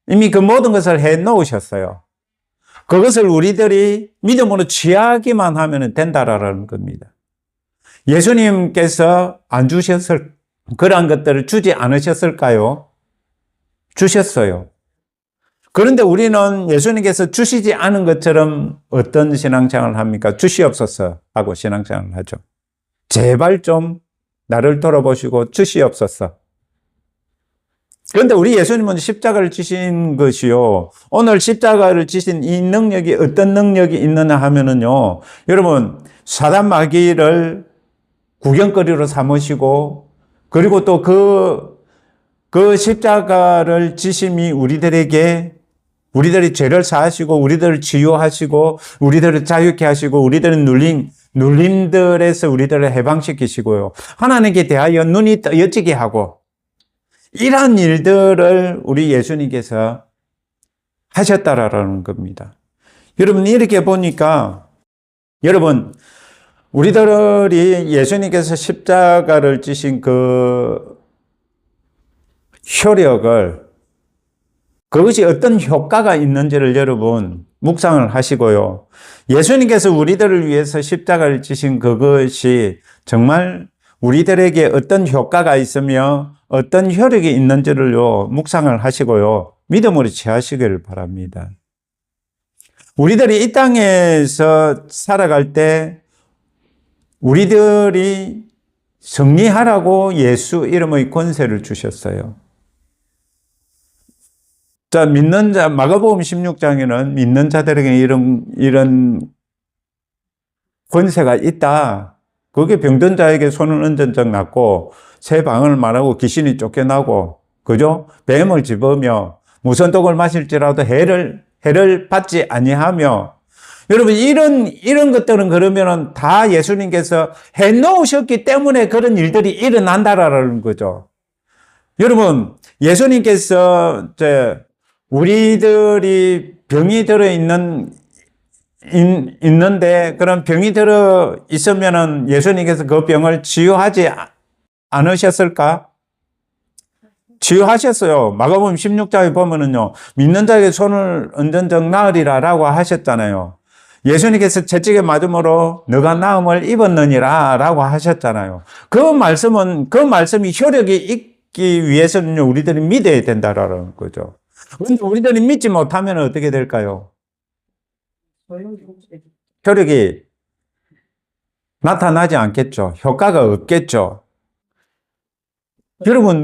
이미 그 모든 것을 해 놓으셨어요. 그것을 우리들이 믿음으로 취하기만 하면 된다라는 겁니다. 예수님께서 안 주셨을, 그러한 것들을 주지 않으셨을까요? 주셨어요. 그런데 우리는 예수님께서 주시지 않은 것처럼 어떤 신앙생활을 합니까? 주시옵소서 하고 신앙생활을 하죠. 제발 좀 나를 돌아보시고 주시옵소서. 그런데 우리 예수님은 십자가를 지신 것이요. 오늘 십자가를 지신 이 능력이 어떤 능력이 있느냐 하면은요. 여러분, 사단 마귀를 구경거리로 삼으시고, 그리고 또 그 십자가를 지심이 우리들이 죄를 사하시고, 우리들을 치유하시고, 우리들을 자유케 하시고, 우리들은 눌림들에서 우리들을 해방시키시고요. 하나님께 대하여 눈이 떠여지게 하고, 이러한 일들을 우리 예수님께서 하셨다라는 겁니다. 여러분, 이렇게 보니까, 여러분, 우리들이 예수님께서 십자가를 지신 그 효력을, 그것이 어떤 효과가 있는지를 여러분 묵상을 하시고요. 예수님께서 우리들을 위해서 십자가를 지신 그것이 정말 우리들에게 어떤 효과가 있으며 어떤 효력이 있는지를요, 묵상을 하시고요. 믿음으로 취하시기를 바랍니다. 우리들이 이 땅에서 살아갈 때 우리들이 승리하라고 예수 이름의 권세를 주셨어요. 자, 믿는 자, 마가복음 16장에는 믿는 자들에게 이런 권세가 있다. 그게 병든 자에게 손을 얹은 적 났고, 새 방언을 말하고 귀신이 쫓겨나고, 그죠? 뱀을 집으며, 무슨 독을 마실지라도 해를 받지 아니하며, 여러분, 이런 것들은 그러면은 다 예수님께서 해 놓으셨기 때문에 그런 일들이 일어난다라는 거죠. 여러분, 예수님께서 우리들이 병이 있는데, 그런 병이 들어 있으면은 예수님께서 그 병을 치유하지 않으셨을까? 치유하셨어요. 마가복음 16장에 보면은요, 믿는 자에게 손을 얹은 적 나으리라라고 하셨잖아요. 예수님께서 채찍에 맞음으로 너가 나음을 입었느니라 라고 하셨잖아요. 그 말씀이 효력이 있기 위해서는 우리들이 믿어야 된다라는 거죠. 그런데 우리들이 믿지 못하면 어떻게 될까요? 효력이 나타나지 않겠죠. 효과가 없겠죠. 여러분,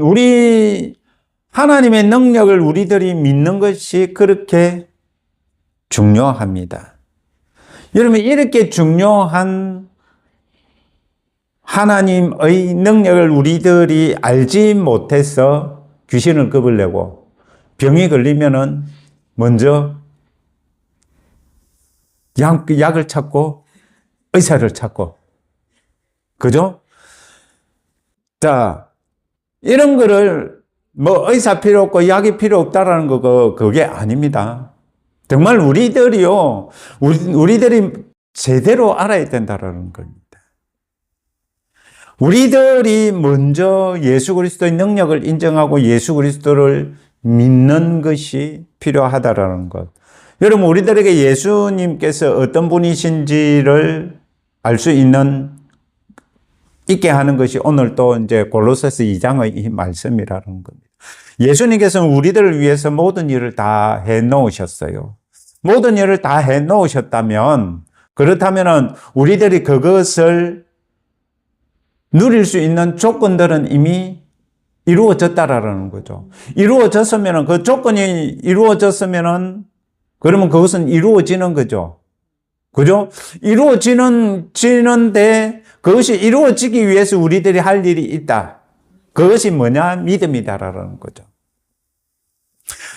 하나님의 능력을 우리들이 믿는 것이 그렇게 중요합니다. 여러분, 이렇게 중요한 하나님의 능력을 우리들이 알지 못해서 귀신을 겁을내고, 병이 걸리면은 먼저 약을 찾고 의사를 찾고, 그죠? 자, 이런 거를 의사 필요 없고 약이 필요 없다라는 거 그게 아닙니다. 정말 우리들이 제대로 알아야 된다라는 겁니다. 우리들이 먼저 예수 그리스도의 능력을 인정하고 예수 그리스도를 믿는 것이 필요하다라는 것. 여러분, 우리들에게 예수님께서 어떤 분이신지를 알 수 있게 하는 것이 오늘 또 이제 골로새서 2장의 이 말씀이라는 겁니다. 예수님께서는 우리들을 위해서 모든 일을 다 해 놓으셨어요. 모든 일을 다 해 놓으셨다면, 그렇다면 우리들이 그것을 누릴 수 있는 조건들은 이미 이루어졌다라는 거죠. 이루어졌으면, 그 조건이 이루어졌으면, 그러면 그것은 이루어지는 거죠. 그죠? 지는데 그것이 이루어지기 위해서 우리들이 할 일이 있다. 그것이 뭐냐? 믿음이다라는 거죠.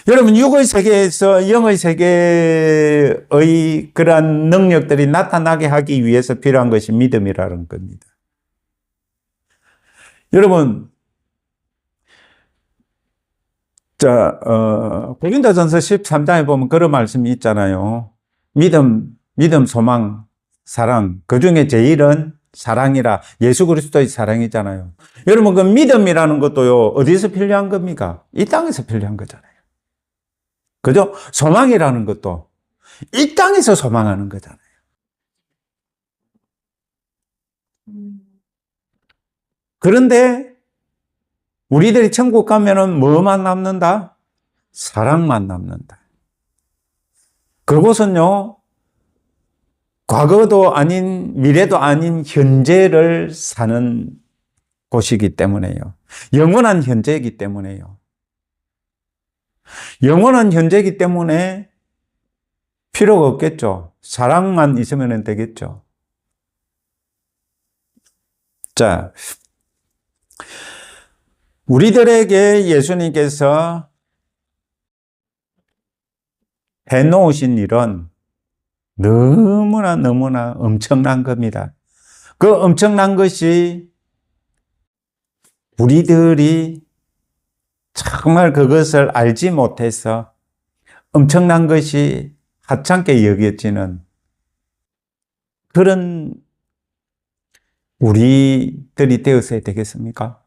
여러분, 육의 세계에서 영의 세계의 그러한 능력들이 나타나게 하기 위해서 필요한 것이 믿음이라는 겁니다. 여러분, 고린도전서 13장에 보면 그런 말씀이 있잖아요. 믿음, 소망, 사랑. 그 중에 제일은 사랑이라, 예수 그리스도의 사랑이잖아요. 여러분, 그 믿음이라는 것도요, 어디서 필요한 겁니까? 이 땅에서 필요한 거잖아요. 그죠? 소망이라는 것도 이 땅에서 소망하는 거잖아요. 그런데 우리들이 천국 가면은 뭐만 남는다? 사랑만 남는다. 그곳은요, 과거도 아닌 미래도 아닌 현재를 사는 곳이기 때문에요. 영원한 현재이기 때문에요. 영원한 현재이기 때문에 필요가 없겠죠. 사랑만 있으면 되겠죠. 자, 우리들에게 예수님께서 해놓으신 일은 너무나 엄청난 겁니다. 그 엄청난 것이 우리들이 정말 그것을 알지 못해서 엄청난 것이 하찮게 여겨지는 그런 우리들이 되었어야 되겠습니까?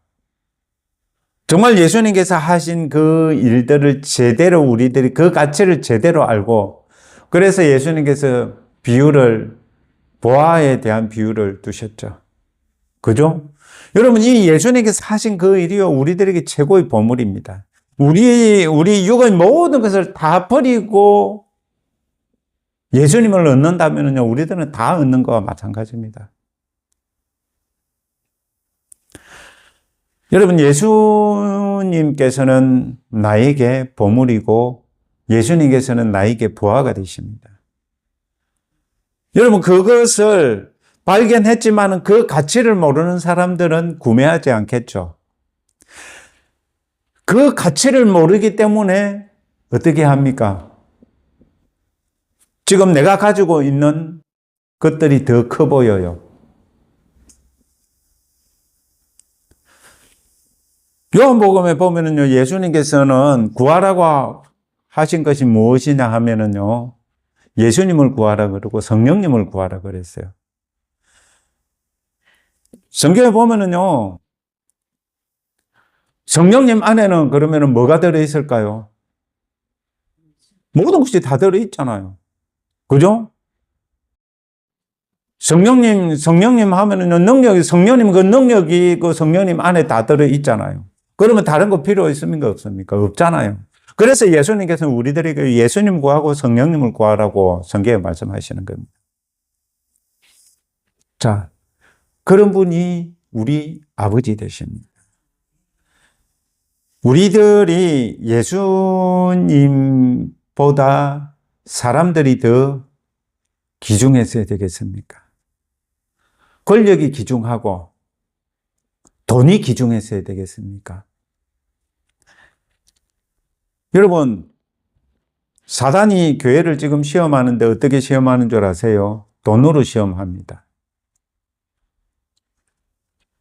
정말 예수님께서 하신 그 일들을 제대로 우리들이 그 가치를 제대로 알고, 그래서 예수님께서 보아에 대한 비유를 두셨죠. 그죠? 여러분, 이 예수님께서 하신 그 일이요, 우리들에게 최고의 보물입니다. 우리 육의 모든 것을 다 버리고 예수님을 얻는다면요, 우리들은 다 얻는 거와 마찬가지입니다. 여러분, 예수님께서는 나에게 보물이고 예수님께서는 나에게 부하가 되십니다. 여러분, 그것을 발견했지만 그 가치를 모르는 사람들은 구매하지 않겠죠. 그 가치를 모르기 때문에 어떻게 합니까? 지금 내가 가지고 있는 것들이 더 커 보여요. 요한복음에 보면은요, 예수님께서는 구하라고 하신 것이 무엇이냐 하면은요, 예수님을 구하라 그러고 성령님을 구하라 그랬어요. 성경에 보면은요, 성령님 안에는 그러면은 뭐가 들어있을까요? 모든 것이 다 들어있잖아요. 그죠? 성령님 하면은요, 성령님 그 능력이 그 성령님 안에 다 들어있잖아요. 그러면 다른 거 필요 있습니까? 없습니까? 없잖아요. 그래서 예수님께서는 우리들에게 예수님 구하고 성령님을 구하라고 성경에 말씀하시는 겁니다. 자, 그런 분이 우리 아버지 되십니다. 우리들이 예수님보다 사람들이 더 귀중했어야 되겠습니까? 권력이 귀중하고 돈이 귀중했어야 되겠습니까? 여러분, 사단이 교회를 지금 시험하는데 어떻게 시험하는 줄 아세요? 돈으로 시험합니다.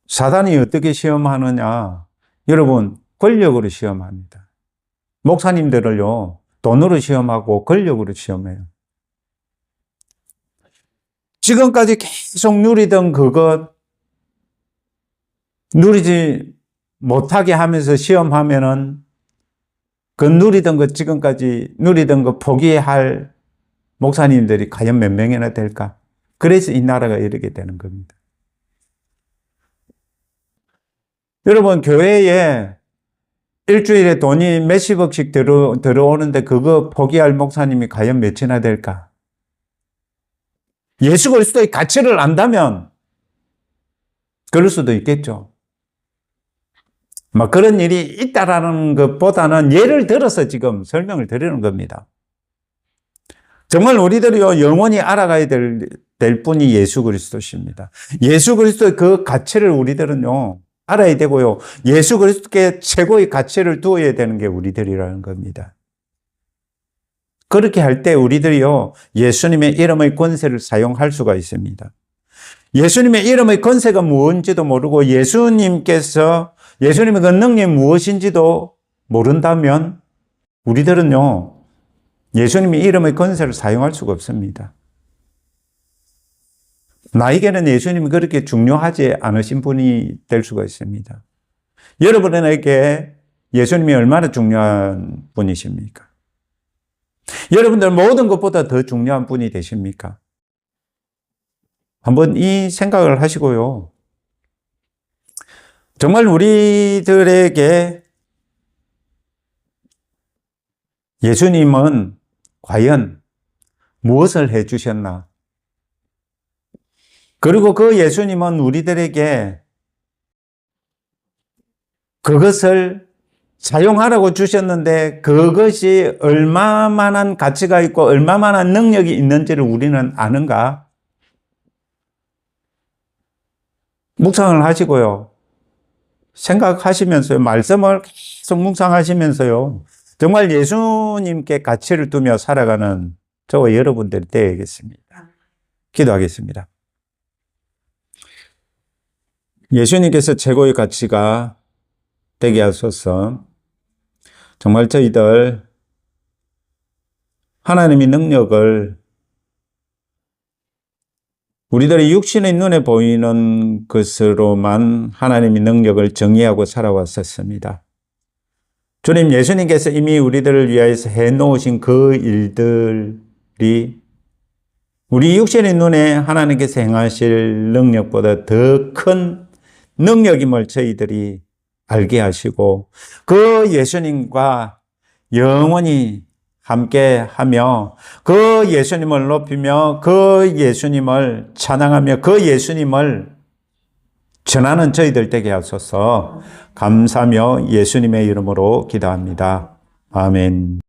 사단이 어떻게 시험하느냐? 여러분, 권력으로 시험합니다. 목사님들을요, 돈으로 시험하고 권력으로 시험해요. 지금까지 계속 누리던 그것, 누리지 못하게 하면서 시험하면은 그 누리던 것, 지금까지 누리던 것 포기할 목사님들이 과연 몇 명이나 될까? 그래서 이 나라가 이렇게 되는 겁니다. 여러분, 교회에 일주일에 돈이 몇십억씩 들어오는데 그거 포기할 목사님이 과연 몇이나 될까? 예수 그리스도의 가치를 안다면 그럴 수도 있겠죠. 막 그런 일이 있다라는 것보다는 예를 들어서 지금 설명을 드리는 겁니다. 정말 우리들이요, 영원히 알아가야 될 분이 예수 그리스도십니다. 예수 그리스도의 그 가치를 우리들은요, 알아야 되고요. 예수 그리스도께 최고의 가치를 두어야 되는 게 우리들이라는 겁니다. 그렇게 할 때 우리들이요, 예수님의 이름의 권세를 사용할 수가 있습니다. 예수님의 이름의 권세가 무엇인지도 모르고 예수님의 그 능력이 무엇인지도 모른다면 우리들은요, 예수님의 이름의 권세를 사용할 수가 없습니다. 나에게는 예수님이 그렇게 중요하지 않으신 분이 될 수가 있습니다. 여러분에게 예수님이 얼마나 중요한 분이십니까? 여러분들 모든 것보다 더 중요한 분이 되십니까? 한번 이 생각을 하시고요. 정말 우리들에게 예수님은 과연 무엇을 해 주셨나? 그리고 그 예수님은 우리들에게 그것을 사용하라고 주셨는데 그것이 얼마만한 가치가 있고 얼마만한 능력이 있는지를 우리는 아는가? 묵상을 하시고요. 생각하시면서요. 말씀을 계속 묵상하시면서요. 정말 예수님께 가치를 두며 살아가는 저와 여러분들이 되어야겠습니다. 기도하겠습니다. 예수님께서 최고의 가치가 되게 하소서. 정말 저희들 하나님의 능력을 우리들의 육신의 눈에 보이는 것으로만 하나님의 능력을 정의하고 살아왔었습니다. 주님, 예수님께서 이미 우리들을 위하여서 해놓으신 그 일들이 우리 육신의 눈에 하나님께서 행하실 능력보다 더 큰 능력임을 저희들이 알게 하시고 그 예수님과 영원히 함께 하며 그 예수님을 높이며 그 예수님을 찬양하며 그 예수님을 전하는 저희들 되게 하소서. 감사하며 예수님의 이름으로 기도합니다. 아멘.